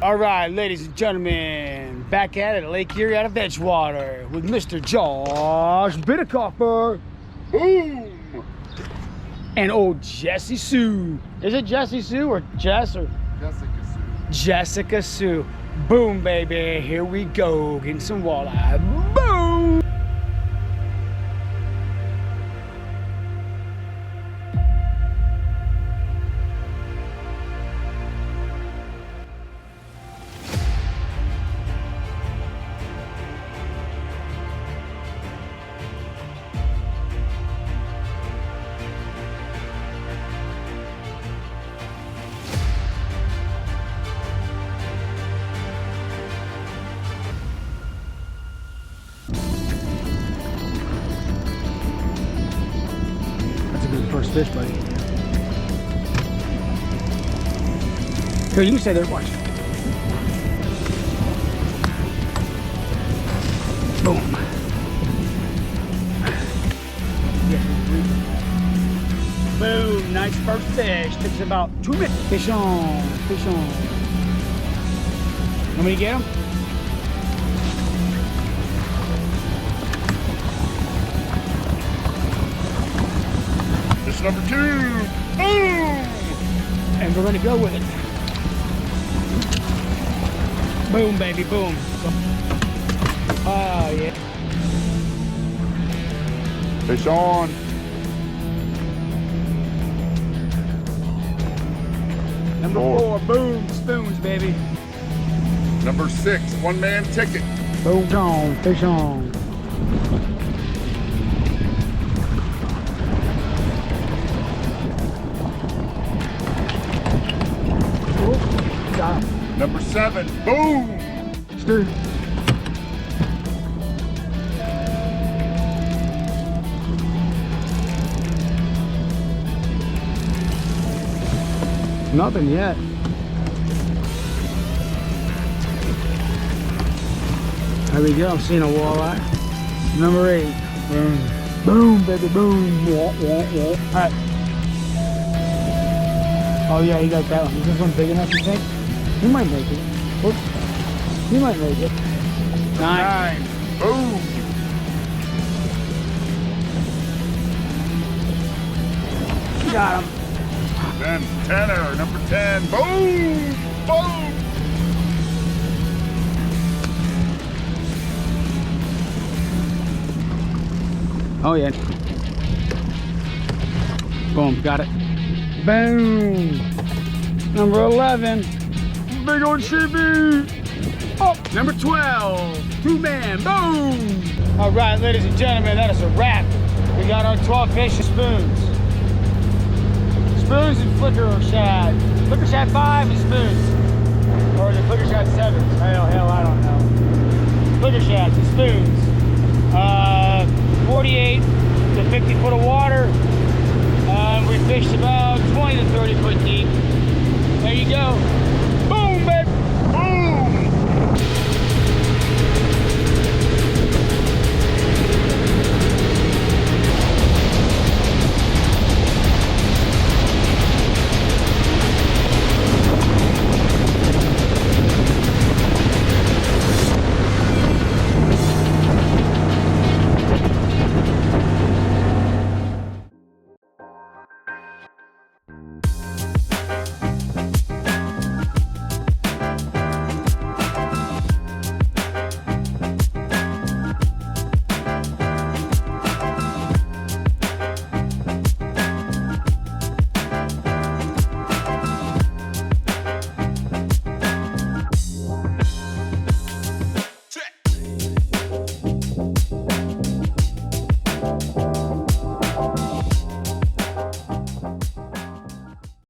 All right, ladies and gentlemen, back at it at Lake Erie out of Edgewater with Mr. Josh Bittercoffer. Boom! And old Jessie Sue. Is it Jessie Sue or Jess or? Jessica Sue. Jessica Sue. Boom, baby. Here we go. Getting some walleye. Boom! First fish, buddy. Here, you can stay there, watch. Boom. Yeah. Boom, nice first fish. Takes about 2 minutes. Fish on, fish on. Want me to get him? Number 2. Boom! And we're gonna go with it. Boom, baby, boom. Oh, yeah. Fish on. Number 4, boom, spoons, baby. Number 6, one-man ticket. Boom, on, fish on. Number 7, boom! Stir. Nothing yet. There we go, I'm seeing a walleye. Number 8. Boom. Boom, baby, boom. Wah, wah, wah. All right. Oh yeah, he got that one. Is this one big enough, you think? He might make it. Oops. He might make it. 9. Boom! Got him. Then tenor, number 10. Boom! Boom! Oh yeah. Boom, got it. Boom! Number 11. Big old CB. Oh, number 12. 2-man. Boom! All right, ladies and gentlemen, that is a wrap. We got our 12 fish and spoons. Spoons and flicker shad. Flicker shad 5 and spoons. Or is it flicker shad 7? Hell, I don't know. Flicker shads and spoons. 48 to 50 foot of water. We fished about